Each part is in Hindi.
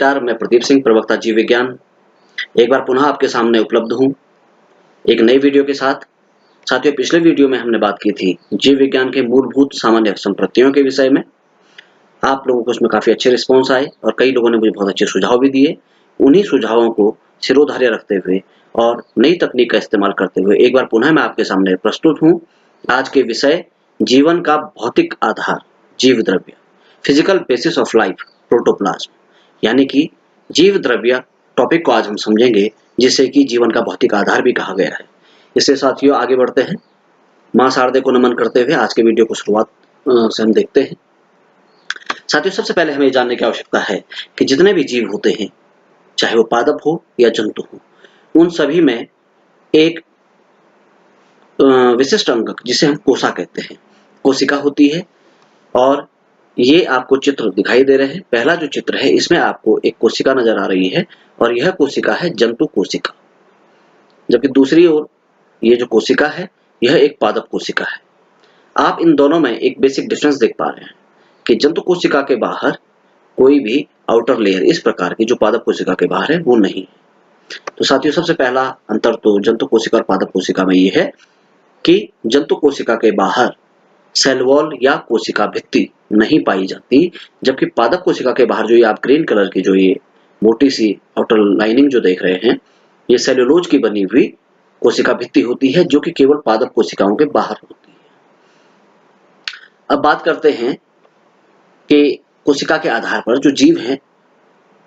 नमस्कार, मैं प्रदीप सिंह, प्रवक्ता जीव विज्ञान एक बार पुनः आपके सामने उपलब्ध हूँ एक नई वीडियो के साथ। साथियों, पिछले वीडियो में हमने बात की थी जीव विज्ञान के मूलभूत सामान्य संपत्तियों के विषय में। आप लोगों को उसमें काफ़ी अच्छे रिस्पॉन्स आए और कई लोगों ने मुझे बहुत अच्छे सुझाव भी दिए। उन्हीं सुझावों को सिरोधार्य रखते हुए और नई तकनीक का इस्तेमाल करते हुए एक बार पुनः मैं आपके सामने प्रस्तुत हूँ। आज के विषय जीवन का भौतिक आधार जीव द्रव्य, physical basis of life protoplasm, यानी कि जीव द्रव्य टॉपिक को आज हम समझेंगे, जिसे कि जीवन का भौतिक आधार भी कहा गया है। इससे साथियों आगे बढ़ते हैं। मां शारदे को नमन करते हुए आज के वीडियो को शुरुआत से हम देखते हैं। साथियों, सबसे पहले हमें जानने की आवश्यकता है कि जितने भी जीव होते हैं, चाहे वो पादप हो या जंतु हो, उन सभी में एक विशिष्ट अंग जिसे हम कोशिका कहते हैं, कोशिका होती है। और ये आपको चित्र दिखाई दे रहे हैं। पहला जो चित्र है, इसमें आपको एक कोशिका नजर आ रही है और यह कोशिका है जंतु कोशिका, जबकि दूसरी ओर ये जो कोशिका है यह एक पादप कोशिका है। आप इन दोनों में एक बेसिक डिफरेंस देख पा रहे हैं कि जंतु कोशिका के बाहर कोई भी आउटर लेयर इस प्रकार की जो पादप कोशिका के बाहर है वो नहीं है। तो साथियों, सबसे पहला अंतर तो जंतु कोशिका और पादप कोशिका में ये है कि जंतु कोशिका के बाहर सेल वॉल या कोशिका भित्ति नहीं पाई जाती, जबकि पादप कोशिका के बाहर जो ये आप ग्रीन कलर की जो ये मोटी सी आउटर लाइनिंग जो देख रहे हैं, ये सेल्यूलोज की बनी हुई कोशिका भित्ति होती है, जो कि केवल पादप कोशिकाओं के बाहर होती है। अब बात करते हैं कि कोशिका के आधार पर जो जीव हैं,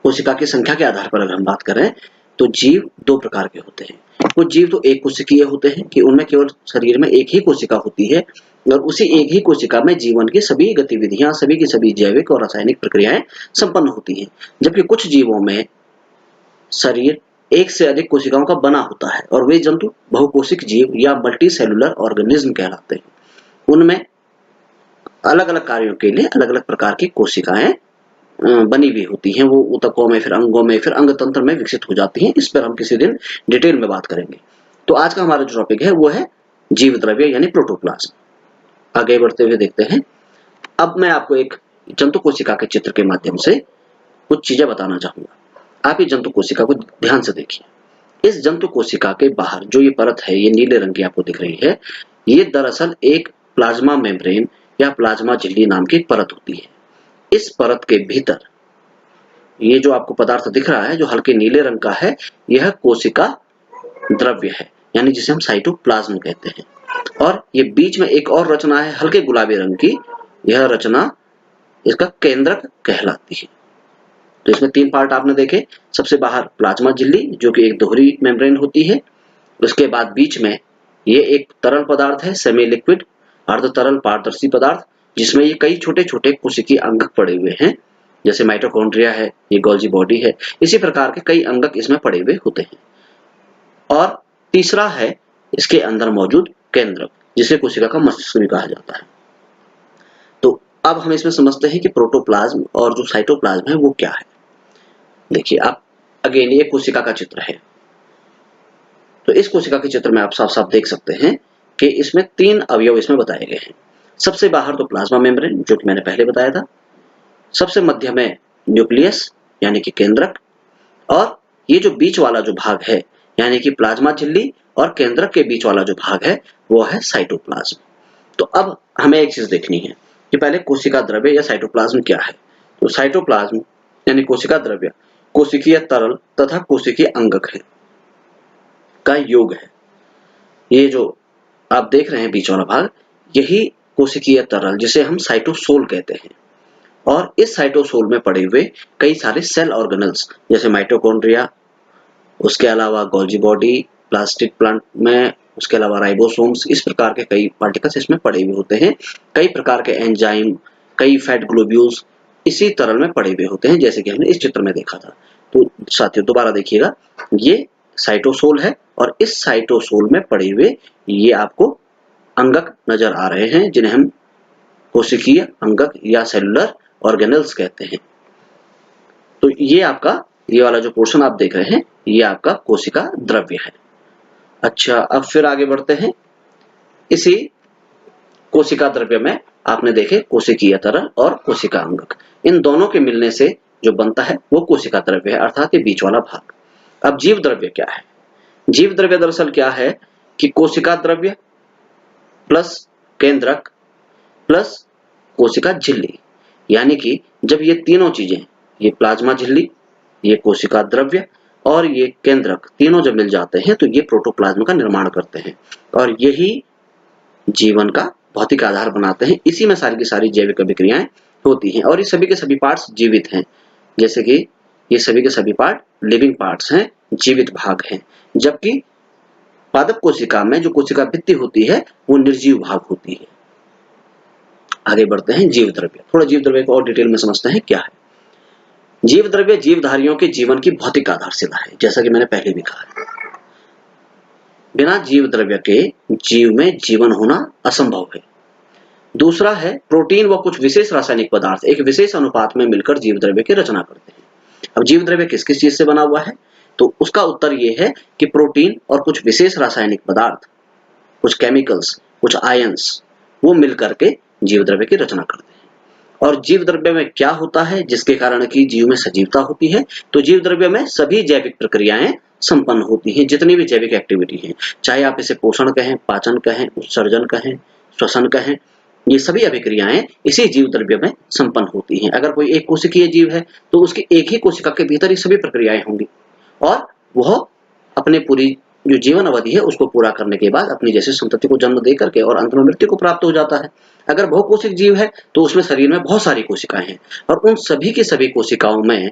कोशिका की संख्या के आधार पर अगर हम बात करें तो जीव दो प्रकार के होते हैं। कुछ जीव तो एक कोशिकीय होते हैं कि उनमें केवल शरीर में एक ही कोशिका होती है और उसी एक ही कोशिका में जीवन की सभी गतिविधियां, सभी की सभी जैविक और रासायनिक प्रक्रियाएं संपन्न होती हैं। जबकि कुछ जीवों में शरीर एक से अधिक कोशिकाओं का बना होता है और वे जंतु बहुकोशिक जीव या मल्टी सेलुलर ऑर्गेनिज्म कहलाते हैं। उनमें अलग अलग कार्यों के लिए अलग अलग प्रकार की कोशिकाएं बनी हुई होती हैं। वो ऊतकों में, फिर अंगों में, फिर अंग तंत्र में विकसित हो जाती हैं। इस पर हम किसी दिन डिटेल में बात करेंगे। तो आज का हमारा जो टॉपिक है वो है जीव द्रव्य यानी प्रोटोप्लाज्म। आगे बढ़ते हुए देखते हैं। अब मैं आपको एक जंतु कोशिका के चित्र के माध्यम से कुछ चीजें बताना चाहूंगा। आप ये जंतु कोशिका को ध्यान से देखिए। इस जंतु कोशिका के बाहर जो ये परत है, ये नीले रंग की आपको दिख रही है, ये दरअसल एक प्लाज्मा मेम्ब्रेन या प्लाज्मा झिल्ली नाम की परत होती है। इस परत के भीतर ये जो आपको पदार्थ दिख रहा है, जो हल्के नीले रंग का है, यह कोशिका द्रव्य है, यानी जिसे हम साइटोप्लाज्म कहते हैं। और ये बीच में एक और रचना है हल्के गुलाबी रंग की, यह रचना इसका केंद्रक कहलाती है। तो इसमें तीन पार्ट आपने देखे। सबसे बाहर प्लाज्मा झिल्ली जो कि एक दोहरी मेम्ब्रेन होती है। उसके बाद बीच में ये एक तरल पदार्थ है, सेमी लिक्विड अर्ध तरल पारदर्शी पदार्थ, जिसमें ये कई छोटे छोटे कोशिकीय अंगक पड़े हुए हैं, जैसे माइटोकॉन्ड्रिया है, ये गोल्जी बॉडी है। इसी प्रकार के कई अंगक इसमें पड़े हुए होते हैं। और तीसरा है इसके अंदर मौजूद केंद्रक, जिसे कोशिका का मस्तिष्क भी कहा जाता है। तो अब हम इसमें समझते हैं कि प्रोटोप्लाज्म और जो साइटोप्लाज्म है वो क्या है। देखिए, आप अगेन ये कोशिका का चित्र है। तो इस कोशिका के चित्र में आप साफ साफ देख सकते हैं कि इसमें तीन अवयव इसमें बताए गए हैं। सबसे बाहर तो प्लाज्मा मेम्ब्रेन, जो कि मैंने पहले बताया था। सबसे मध्य में न्यूक्लियस यानी कि केंद्रक, और ये जो बीच वाला जो भाग है, यानी कि प्लाज्मा झिल्ली और केंद्रक के बीच वाला जो भाग है, वो है साइटोप्लाज्म। तो अब हमें एक चीज देखनी है कि पहले कोशिका द्रव्य या साइटोप्लाज्म क्या है। तो साइटोप्लाज्म यानी कोशिका द्रव्य कोशिकीय तरल तथा कोशिकीय अंगक है का योग है। ये जो आप देख रहे हैं बीच वाला भाग, यही कोशिकीय तरल जिसे हम साइटोसोल कहते हैं। और इस साइटोसोल में पड़े हुए कई सारे सेल ऑर्गेनल्स, जैसे माइटोकॉन्ड्रिया, उसके अलावा गोल्जी बॉडी, प्लास्टिक प्लांट में, उसके अलावा राइबोसोम्स, इस प्रकार के कई पार्टिकल्स इसमें पड़े हुए होते हैं। कई प्रकार के एंजाइम, कई फैट ग्लोब्यूल्स इसी तरल में पड़े हुए होते हैं, जैसे कि हमने इस चित्र में देखा था। तो साथियों दोबारा देखिएगा, ये साइटोसोल है और इस साइटोसोल में पड़े हुए ये आपको अंगक नजर आ रहे हैं, जिन्हें हम कोशिकीय अंगक या सेलुलर ऑर्गेनल्स कहते हैं। तो ये आपका ये वाला जो पोर्शन आप देख रहे हैं, ये आपका कोशिका द्रव्य है। अच्छा, अब फिर आगे बढ़ते हैं। इसी कोशिका द्रव्य में आपने देखे कोशिकीय तरल और कोशिका अंगक, इन दोनों के मिलने से जो बनता है वो कोशिका द्रव्य है, अर्थात ये बीच वाला भाग। अब जीव द्रव्य क्या है? जीव द्रव्य दरअसल क्या है कि कोशिका द्रव्य प्लस केंद्रक प्लस कोशिका झिल्ली, यानी कि जब ये तीनों चीजें, ये प्लाज्मा झिल्ली, ये कोशिका द्रव्य और ये केंद्रक, तीनों जब मिल जाते हैं तो ये प्रोटोप्लाज्म का निर्माण करते हैं और यही जीवन का भौतिक आधार बनाते हैं। इसी में सारी की सारी जैविक अभिक्रियाएं होती हैं और ये सभी के सभी पार्ट्स जीवित हैं, जैसे कि ये सभी के सभी पार्ट लिविंग पार्ट्स हैं, जीवित भाग हैं, जबकि पादप कोशिका में जो कोशिका भित्ति होती है वो निर्जीव भाग होती है। आगे बढ़ते हैं जीव द्रव्य। थोड़ा जीव द्रव्य को और डिटेल में समझते हैं क्या है। जीव द्रव्य जीवधारियों के जीवन की भौतिक आधारशिला है, जैसा कि मैंने पहले भी कहा है। बिना जीव द्रव्य के जीव में जीवन होना असंभव है। दूसरा है प्रोटीन व कुछ विशेष रासायनिक पदार्थ एक विशेष अनुपात में मिलकर जीव द्रव्य की रचना करते हैं। अब जीव द्रव्य किस किस चीज से बना हुआ है? तो उसका उत्तर यह है कि प्रोटीन और कुछ विशेष रासायनिक पदार्थ, कुछ केमिकल्स, कुछ आयंस, वो मिलकर के जीव द्रव्य की रचना करते हैं। और जीव द्रव्य में क्या होता है जिसके कारण कि जीव में सजीवता होती है? तो जीव द्रव्य में सभी जैविक प्रक्रियाएं संपन्न होती हैं, जितनी भी जैविक एक्टिविटी है, चाहे आप इसे पोषण कहें, पाचन कहें, उत्सर्जन कहें, श्वसन कहें, ये सभी अभिक्रियाएं इसी जीव द्रव्य में संपन्न होती हैं। अगर कोई एक कोशिकीय जीव है तो उसकी एक ही कोशिका के भीतर ही सभी प्रक्रियाएं होंगी और वह अपने पूरी जो जीवन अवधि है उसको पूरा करने के बाद अपनी जैसी संतति को जन्म दे करके और अंत में मृत्यु को प्राप्त हो जाता है। अगर बहुकोशिक जीव है तो उसमें शरीर में बहुत सारी कोशिकाएं हैं और उन सभी की सभी कोशिकाओं में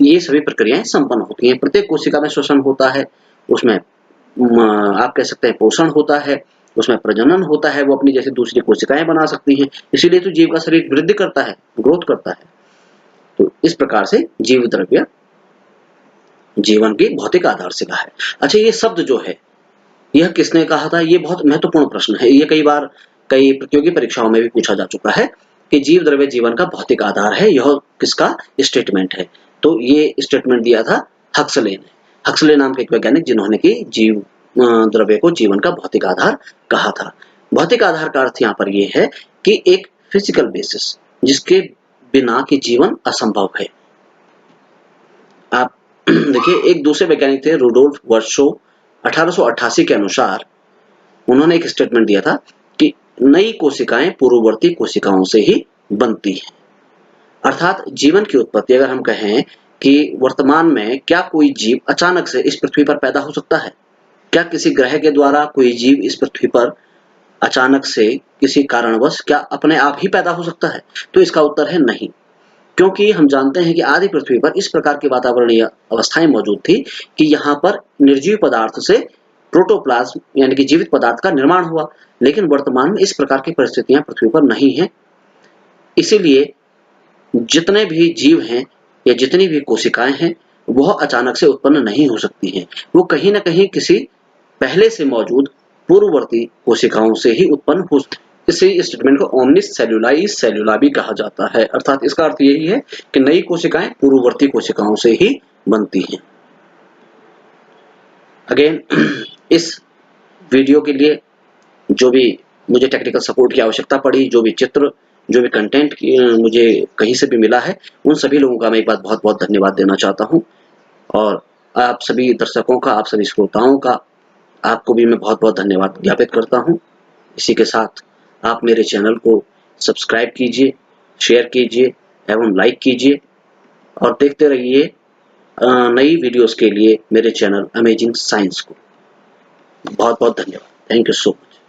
ये सभी प्रक्रियाएं संपन्न होती हैं। प्रत्येक कोशिका में श्वसन होता है, उसमें आप कह सकते हैं पोषण होता है, उसमें प्रजनन होता है, वो अपनी जैसी दूसरी कोशिकाएं बना सकती हैं, इसीलिए तो जीव का शरीर वृद्धि करता है, ग्रोथ करता है। तो इस प्रकार से जीव द्रव्य जीवन की भौतिक आधारशिला है। अच्छा, ये शब्द जो है यह किसने कहा था? ये बहुत महत्वपूर्ण प्रश्न है। ये कई बार कई प्रतियोगी परीक्षाओं में भी पूछा जा चुका है कि जीव द्रव्य जीवन का भौतिक आधार है, यह किसका स्टेटमेंट है? तो ये स्टेटमेंट दिया था हक्सले ने। हक्सले नाम के एक वैज्ञानिक जिन्होंने कि जीव द्रव्य को जीवन का भौतिक आधार कहा था। भौतिक आधार का अर्थ यहाँ पर यह है कि एक फिजिकल बेसिस जिसके बिना कि जीवन असंभव है। आप देखिए, एक दूसरे वैज्ञानिक थे रुडोल्फ वर्शो, 1888 के अनुसार उन्होंने एक स्टेटमेंट दिया था कि नई कोशिकाएं पूर्ववर्ती कोशिकाओं से ही बनती हैं। अर्थात जीवन की उत्पत्ति, अगर हम कहें कि वर्तमान में क्या कोई जीव अचानक से इस पृथ्वी पर पैदा हो सकता है? क्या किसी ग्रह के द्वारा कोई जीव इस पृथ्वी पर अचानक से किसी कारणवश क्या अपने आप ही पैदा हो सकता है? तो इसका उत्तर है नहीं, क्योंकि हम जानते हैं कि आदि पृथ्वी पर इस प्रकार की वातावरणीय अवस्थाएं मौजूद थी कि यहाँ पर निर्जीव पदार्थ से प्रोटोप्लाज्म यानी कि जीवित पदार्थ का निर्माण हुआ, लेकिन वर्तमान में इस प्रकार की परिस्थितियां पृथ्वी पर नहीं है। इसीलिए जितने भी जीव हैं या जितनी भी कोशिकाएं हैं वह अचानक से उत्पन्न नहीं हो सकती हैं, वो कहीं ना कहीं किसी पहले से मौजूद पूर्ववर्ती कोशिकाओं से ही उत्पन्न हो। इसी स्टेटमेंट को ओमनिस सेल्युलाइज सेल्युला भी कहा जाता है, अर्थात इसका अर्थ यही है कि नई कोशिकाएं पूर्ववर्ती कोशिकाओं से ही बनती हैं। अगेन, इस वीडियो के लिए जो भी मुझे टेक्निकल सपोर्ट की आवश्यकता पड़ी, जो भी चित्र, जो भी कंटेंट मुझे कहीं से भी मिला है, उन सभी लोगों का मैं एक बार बहुत बहुत धन्यवाद देना चाहता हूं और आप सभी दर्शकों का, आप सभी श्रोताओं का, आपको भी मैं बहुत बहुत धन्यवाद ज्ञापित करता हूं। इसी के साथ आप मेरे चैनल को सब्सक्राइब कीजिए, शेयर कीजिए एवं लाइक कीजिए और देखते रहिए नई वीडियोस के लिए मेरे चैनल अमेजिंग साइंस को। बहुत बहुत धन्यवाद। Thank you so much.